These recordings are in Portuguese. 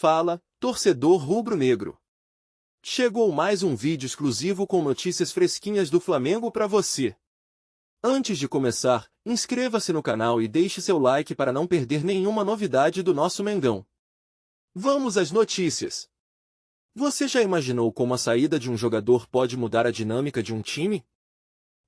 Fala, torcedor rubro-negro. Chegou mais um vídeo exclusivo com notícias fresquinhas do Flamengo para você. Antes de começar, inscreva-se no canal e deixe seu like para não perder nenhuma novidade do nosso Mengão. Vamos às notícias. Você já imaginou como a saída de um jogador pode mudar a dinâmica de um time?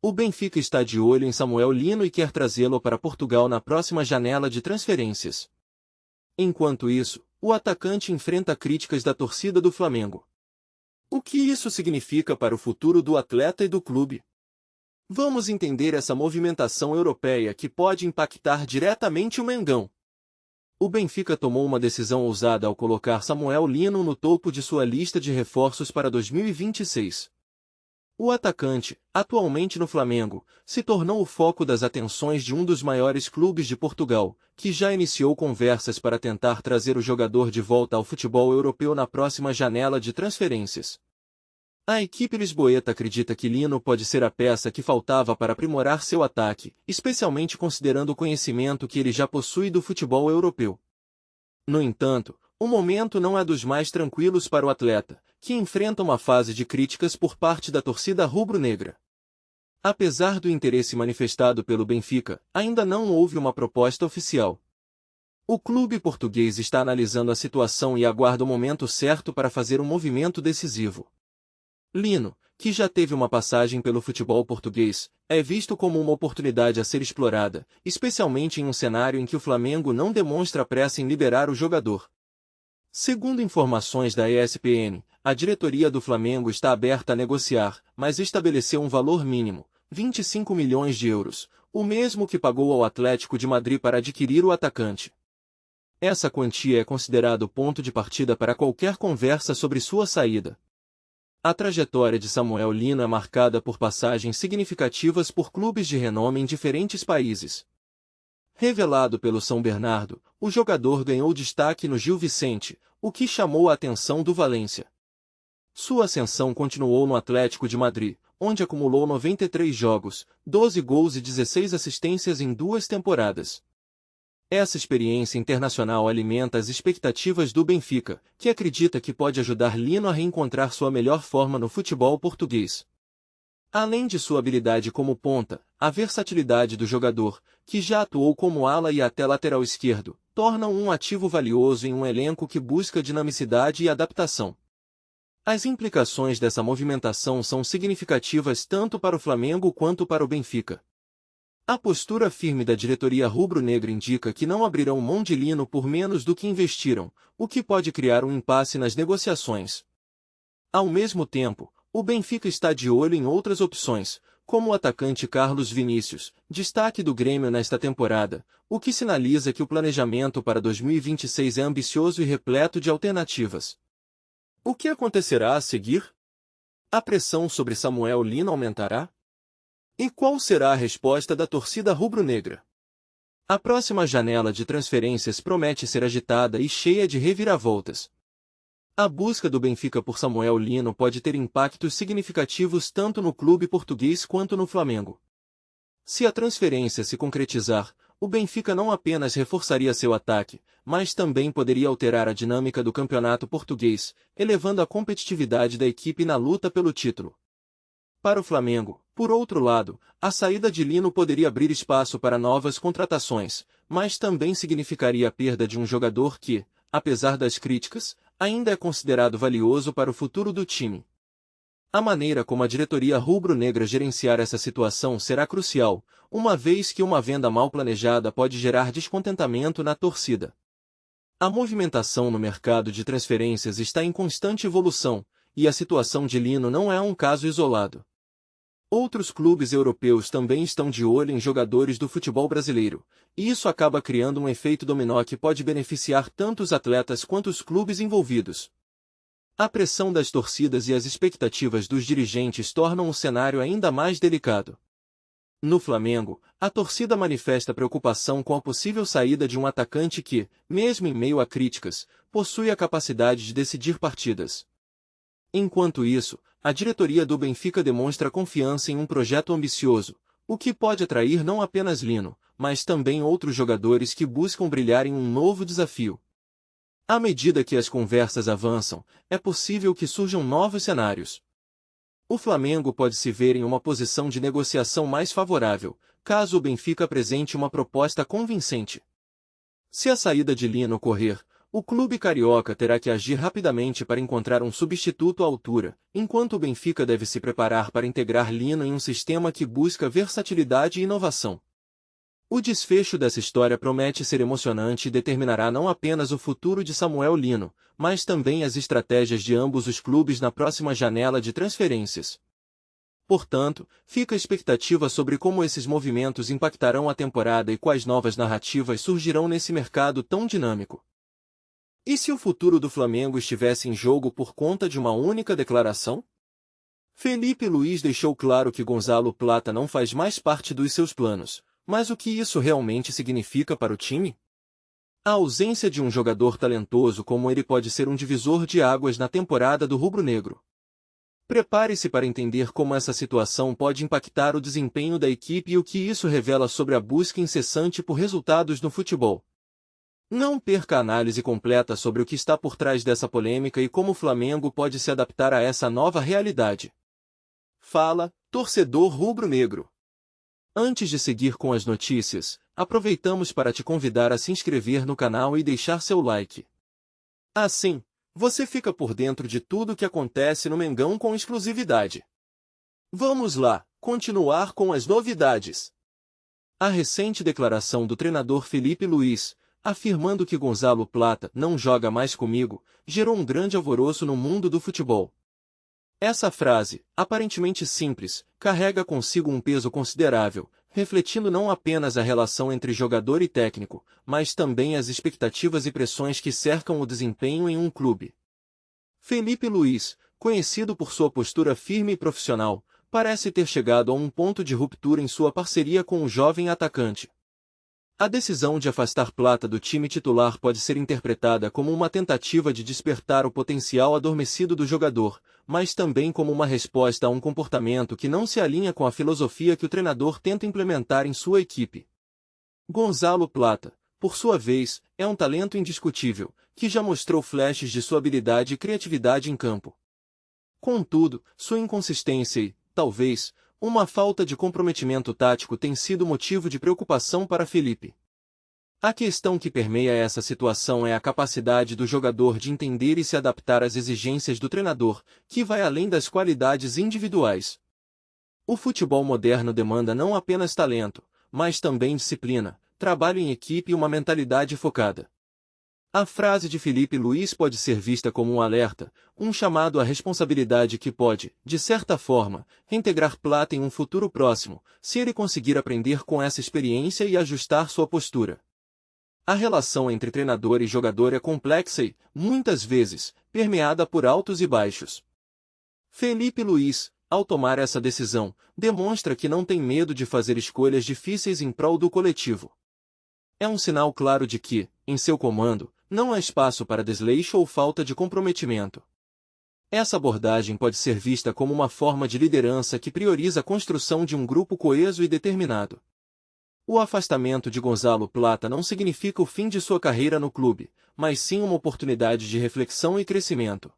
O Benfica está de olho em Samuel Lino e quer trazê-lo para Portugal na próxima janela de transferências. Enquanto isso, o atacante enfrenta críticas da torcida do Flamengo. O que isso significa para o futuro do atleta e do clube? Vamos entender essa movimentação europeia que pode impactar diretamente o Mengão. O Benfica tomou uma decisão ousada ao colocar Samuel Lino no topo de sua lista de reforços para 2026. O atacante, atualmente no Flamengo, se tornou o foco das atenções de um dos maiores clubes de Portugal, que já iniciou conversas para tentar trazer o jogador de volta ao futebol europeu na próxima janela de transferências. A equipe lisboeta acredita que Lino pode ser a peça que faltava para aprimorar seu ataque, especialmente considerando o conhecimento que ele já possui do futebol europeu. No entanto, o momento não é dos mais tranquilos para o atleta, que enfrenta uma fase de críticas por parte da torcida rubro-negra. Apesar do interesse manifestado pelo Benfica, ainda não houve uma proposta oficial. O clube português está analisando a situação e aguarda o momento certo para fazer um movimento decisivo. Lino, que já teve uma passagem pelo futebol português, é visto como uma oportunidade a ser explorada, especialmente em um cenário em que o Flamengo não demonstra pressa em liberar o jogador. Segundo informações da ESPN, a diretoria do Flamengo está aberta a negociar, mas estabeleceu um valor mínimo, 25 milhões de euros, o mesmo que pagou ao Atlético de Madrid para adquirir o atacante. Essa quantia é considerada o ponto de partida para qualquer conversa sobre sua saída. A trajetória de Samuel Lino é marcada por passagens significativas por clubes de renome em diferentes países. Revelado pelo São Bernardo, o jogador ganhou destaque no Gil Vicente, o que chamou a atenção do Valência. Sua ascensão continuou no Atlético de Madrid, onde acumulou 93 jogos, 12 gols e 16 assistências em 2 temporadas. Essa experiência internacional alimenta as expectativas do Benfica, que acredita que pode ajudar Lino a reencontrar sua melhor forma no futebol português. Além de sua habilidade como ponta, a versatilidade do jogador, que já atuou como ala e até lateral esquerdo, torna-o um ativo valioso em um elenco que busca dinamicidade e adaptação. As implicações dessa movimentação são significativas tanto para o Flamengo quanto para o Benfica. A postura firme da diretoria rubro-negra indica que não abrirão mão de Lino por menos do que investiram, o que pode criar um impasse nas negociações. Ao mesmo tempo, o Benfica está de olho em outras opções, como o atacante Carlos Vinícius, destaque do Grêmio nesta temporada, o que sinaliza que o planejamento para 2026 é ambicioso e repleto de alternativas. O que acontecerá a seguir? A pressão sobre Samuel Lino aumentará? E qual será a resposta da torcida rubro-negra? A próxima janela de transferências promete ser agitada e cheia de reviravoltas. A busca do Benfica por Samuel Lino pode ter impactos significativos tanto no clube português quanto no Flamengo. Se a transferência se concretizar, o Benfica não apenas reforçaria seu ataque, mas também poderia alterar a dinâmica do campeonato português, elevando a competitividade da equipe na luta pelo título. Para o Flamengo, por outro lado, a saída de Lino poderia abrir espaço para novas contratações, mas também significaria a perda de um jogador que, apesar das críticas, ainda é considerado valioso para o futuro do time. A maneira como a diretoria rubro-negra gerenciar essa situação será crucial, uma vez que uma venda mal planejada pode gerar descontentamento na torcida. A movimentação no mercado de transferências está em constante evolução, e a situação de Lino não é um caso isolado. Outros clubes europeus também estão de olho em jogadores do futebol brasileiro, e isso acaba criando um efeito dominó que pode beneficiar tanto os atletas quanto os clubes envolvidos. A pressão das torcidas e as expectativas dos dirigentes tornam o cenário ainda mais delicado. No Flamengo, a torcida manifesta preocupação com a possível saída de um atacante que, mesmo em meio a críticas, possui a capacidade de decidir partidas. Enquanto isso, a diretoria do Benfica demonstra confiança em um projeto ambicioso, o que pode atrair não apenas Lino, mas também outros jogadores que buscam brilhar em um novo desafio. À medida que as conversas avançam, é possível que surjam novos cenários. O Flamengo pode se ver em uma posição de negociação mais favorável, caso o Benfica apresente uma proposta convincente. Se a saída de Lino ocorrer, o clube carioca terá que agir rapidamente para encontrar um substituto à altura, enquanto o Benfica deve se preparar para integrar Lino em um sistema que busca versatilidade e inovação. O desfecho dessa história promete ser emocionante e determinará não apenas o futuro de Samuel Lino, mas também as estratégias de ambos os clubes na próxima janela de transferências. Portanto, fica a expectativa sobre como esses movimentos impactarão a temporada e quais novas narrativas surgirão nesse mercado tão dinâmico. E se o futuro do Flamengo estivesse em jogo por conta de uma única declaração? Felipe Luiz deixou claro que Gonzalo Plata não faz mais parte dos seus planos, mas o que isso realmente significa para o time? A ausência de um jogador talentoso como ele pode ser um divisor de águas na temporada do rubro-negro. Prepare-se para entender como essa situação pode impactar o desempenho da equipe e o que isso revela sobre a busca incessante por resultados no futebol. Não perca a análise completa sobre o que está por trás dessa polêmica e como o Flamengo pode se adaptar a essa nova realidade. Fala, torcedor rubro-negro! Antes de seguir com as notícias, aproveitamos para te convidar a se inscrever no canal e deixar seu like. Assim, você fica por dentro de tudo o que acontece no Mengão com exclusividade. Vamos lá, continuar com as novidades. A recente declaração do treinador Felipe Luiz, afirmando que Gonzalo Plata não joga mais comigo, gerou um grande alvoroço no mundo do futebol. Essa frase, aparentemente simples, carrega consigo um peso considerável, refletindo não apenas a relação entre jogador e técnico, mas também as expectativas e pressões que cercam o desempenho em um clube. Felipe Luiz, conhecido por sua postura firme e profissional, parece ter chegado a um ponto de ruptura em sua parceria com o jovem atacante. A decisão de afastar Plata do time titular pode ser interpretada como uma tentativa de despertar o potencial adormecido do jogador, mas também como uma resposta a um comportamento que não se alinha com a filosofia que o treinador tenta implementar em sua equipe. Gonzalo Plata, por sua vez, é um talento indiscutível, que já mostrou flashes de sua habilidade e criatividade em campo. Contudo, sua inconsistência e, talvez, uma falta de comprometimento tático tem sido motivo de preocupação para Felipe. A questão que permeia essa situação é a capacidade do jogador de entender e se adaptar às exigências do treinador, que vai além das qualidades individuais. O futebol moderno demanda não apenas talento, mas também disciplina, trabalho em equipe e uma mentalidade focada. A frase de Felipe Luiz pode ser vista como um alerta, um chamado à responsabilidade que pode, de certa forma, reintegrar Plata em um futuro próximo, se ele conseguir aprender com essa experiência e ajustar sua postura. A relação entre treinador e jogador é complexa e, muitas vezes, permeada por altos e baixos. Felipe Luiz, ao tomar essa decisão, demonstra que não tem medo de fazer escolhas difíceis em prol do coletivo. É um sinal claro de que, em seu comando, não há espaço para desleixo ou falta de comprometimento. Essa abordagem pode ser vista como uma forma de liderança que prioriza a construção de um grupo coeso e determinado. O afastamento de Gonzalo Plata não significa o fim de sua carreira no clube, mas sim uma oportunidade de reflexão e crescimento.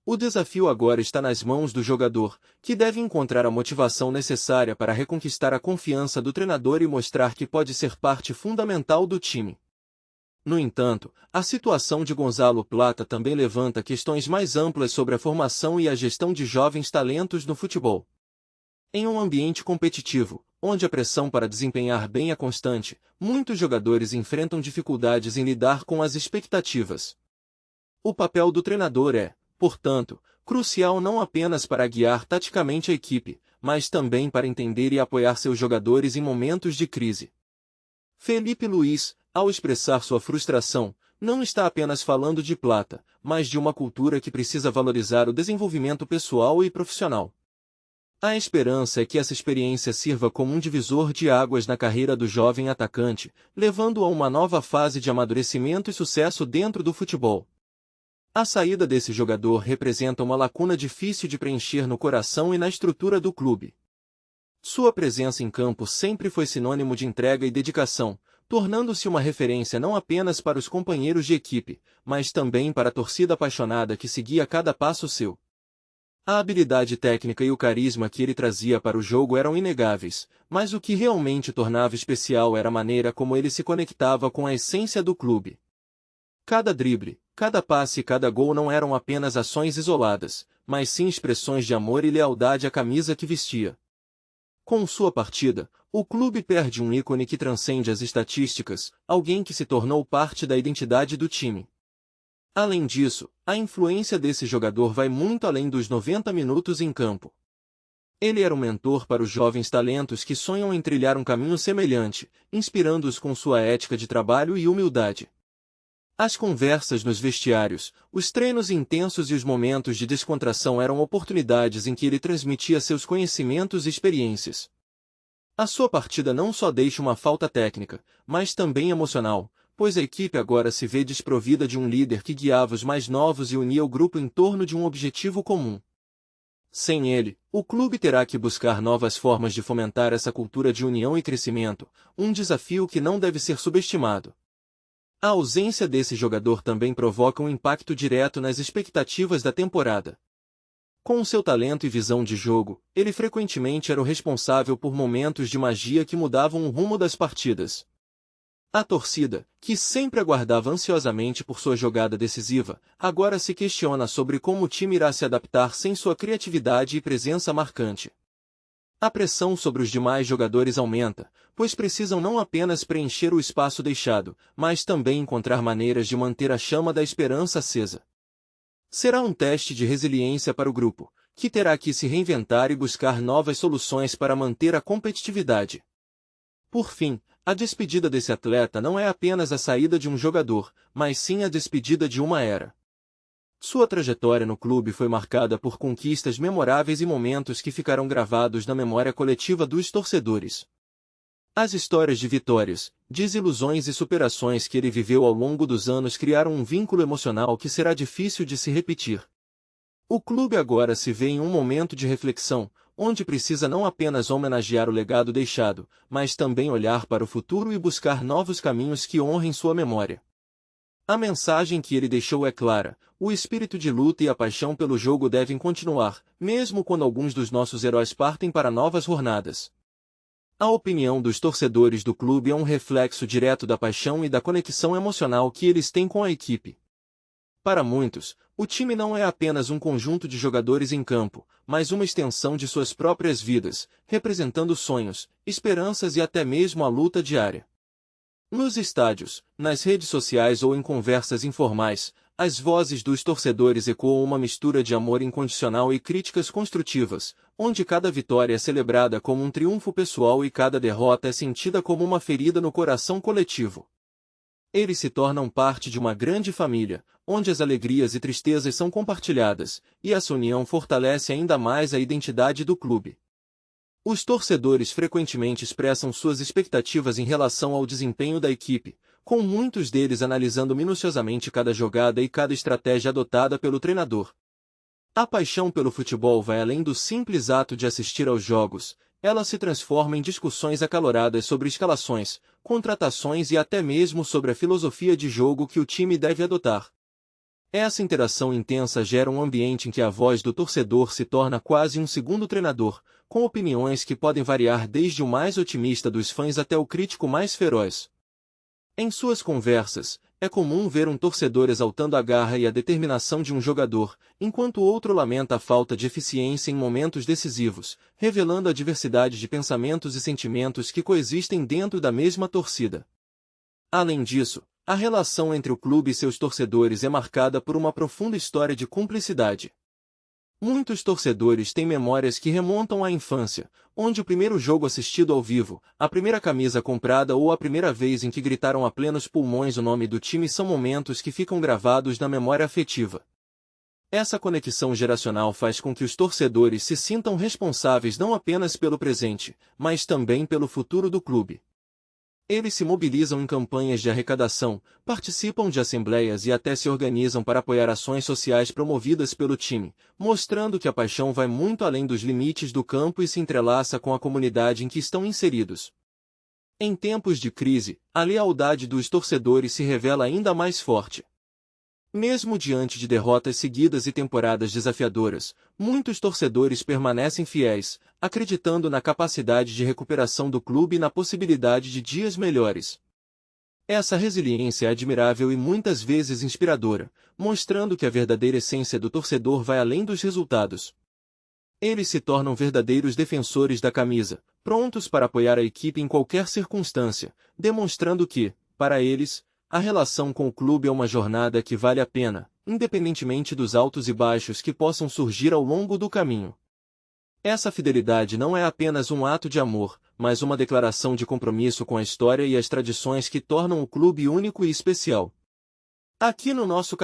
O desafio agora está nas mãos do jogador, que deve encontrar a motivação necessária para reconquistar a confiança do treinador e mostrar que pode ser parte fundamental do time. No entanto, a situação de Gonzalo Plata também levanta questões mais amplas sobre a formação e a gestão de jovens talentos no futebol. Em um ambiente competitivo, onde a pressão para desempenhar bem é constante, muitos jogadores enfrentam dificuldades em lidar com as expectativas. O papel do treinador é, portanto, crucial não apenas para guiar taticamente a equipe, mas também para entender e apoiar seus jogadores em momentos de crise. Felipe Luiz, ao expressar sua frustração, não está apenas falando de Plata, mas de uma cultura que precisa valorizar o desenvolvimento pessoal e profissional. A esperança é que essa experiência sirva como um divisor de águas na carreira do jovem atacante, levando-o a uma nova fase de amadurecimento e sucesso dentro do futebol. A saída desse jogador representa uma lacuna difícil de preencher no coração e na estrutura do clube. Sua presença em campo sempre foi sinônimo de entrega e dedicação, tornando-se uma referência não apenas para os companheiros de equipe, mas também para a torcida apaixonada que seguia cada passo seu. A habilidade técnica e o carisma que ele trazia para o jogo eram inegáveis, mas o que realmente o tornava especial era a maneira como ele se conectava com a essência do clube. Cada drible, cada passe e cada gol não eram apenas ações isoladas, mas sim expressões de amor e lealdade à camisa que vestia. Com sua partida, o clube perde um ícone que transcende as estatísticas, alguém que se tornou parte da identidade do time. Além disso, a influência desse jogador vai muito além dos 90 minutos em campo. Ele era um mentor para os jovens talentos que sonham em trilhar um caminho semelhante, inspirando-os com sua ética de trabalho e humildade. As conversas nos vestiários, os treinos intensos e os momentos de descontração eram oportunidades em que ele transmitia seus conhecimentos e experiências. A sua partida não só deixa uma falta técnica, mas também emocional, pois a equipe agora se vê desprovida de um líder que guiava os mais novos e unia o grupo em torno de um objetivo comum. Sem ele, o clube terá que buscar novas formas de fomentar essa cultura de união e crescimento, um desafio que não deve ser subestimado. A ausência desse jogador também provoca um impacto direto nas expectativas da temporada. Com seu talento e visão de jogo, ele frequentemente era o responsável por momentos de magia que mudavam o rumo das partidas. A torcida, que sempre aguardava ansiosamente por sua jogada decisiva, agora se questiona sobre como o time irá se adaptar sem sua criatividade e presença marcante. A pressão sobre os demais jogadores aumenta, pois precisam não apenas preencher o espaço deixado, mas também encontrar maneiras de manter a chama da esperança acesa. Será um teste de resiliência para o grupo, que terá que se reinventar e buscar novas soluções para manter a competitividade. Por fim, a despedida desse atleta não é apenas a saída de um jogador, mas sim a despedida de uma era. Sua trajetória no clube foi marcada por conquistas memoráveis e momentos que ficarão gravados na memória coletiva dos torcedores. As histórias de vitórias, desilusões e superações que ele viveu ao longo dos anos criaram um vínculo emocional que será difícil de se repetir. O clube agora se vê em um momento de reflexão, onde precisa não apenas homenagear o legado deixado, mas também olhar para o futuro e buscar novos caminhos que honrem sua memória. A mensagem que ele deixou é clara: o espírito de luta e a paixão pelo jogo devem continuar, mesmo quando alguns dos nossos heróis partem para novas jornadas. A opinião dos torcedores do clube é um reflexo direto da paixão e da conexão emocional que eles têm com a equipe. Para muitos, o time não é apenas um conjunto de jogadores em campo, mas uma extensão de suas próprias vidas, representando sonhos, esperanças e até mesmo a luta diária. Nos estádios, nas redes sociais ou em conversas informais, as vozes dos torcedores ecoam uma mistura de amor incondicional e críticas construtivas, onde cada vitória é celebrada como um triunfo pessoal e cada derrota é sentida como uma ferida no coração coletivo. Eles se tornam parte de uma grande família, onde as alegrias e tristezas são compartilhadas, e essa união fortalece ainda mais a identidade do clube. Os torcedores frequentemente expressam suas expectativas em relação ao desempenho da equipe, com muitos deles analisando minuciosamente cada jogada e cada estratégia adotada pelo treinador. A paixão pelo futebol vai além do simples ato de assistir aos jogos, ela se transforma em discussões acaloradas sobre escalações, contratações e até mesmo sobre a filosofia de jogo que o time deve adotar. Essa interação intensa gera um ambiente em que a voz do torcedor se torna quase um segundo treinador, com opiniões que podem variar desde o mais otimista dos fãs até o crítico mais feroz. Em suas conversas, é comum ver um torcedor exaltando a garra e a determinação de um jogador, enquanto o outro lamenta a falta de eficiência em momentos decisivos, revelando a diversidade de pensamentos e sentimentos que coexistem dentro da mesma torcida. Além disso, a relação entre o clube e seus torcedores é marcada por uma profunda história de cumplicidade. Muitos torcedores têm memórias que remontam à infância, onde o primeiro jogo assistido ao vivo, a primeira camisa comprada ou a primeira vez em que gritaram a plenos pulmões o nome do time são momentos que ficam gravados na memória afetiva. Essa conexão geracional faz com que os torcedores se sintam responsáveis não apenas pelo presente, mas também pelo futuro do clube. Eles se mobilizam em campanhas de arrecadação, participam de assembleias e até se organizam para apoiar ações sociais promovidas pelo time, mostrando que a paixão vai muito além dos limites do campo e se entrelaça com a comunidade em que estão inseridos. Em tempos de crise, a lealdade dos torcedores se revela ainda mais forte. Mesmo diante de derrotas seguidas e temporadas desafiadoras, muitos torcedores permanecem fiéis, acreditando na capacidade de recuperação do clube e na possibilidade de dias melhores. Essa resiliência é admirável e muitas vezes inspiradora, mostrando que a verdadeira essência do torcedor vai além dos resultados. Eles se tornam verdadeiros defensores da camisa, prontos para apoiar a equipe em qualquer circunstância, demonstrando que, para eles, a relação com o clube é uma jornada que vale a pena, independentemente dos altos e baixos que possam surgir ao longo do caminho. Essa fidelidade não é apenas um ato de amor, mas uma declaração de compromisso com a história e as tradições que tornam o clube único e especial. Aqui no nosso canal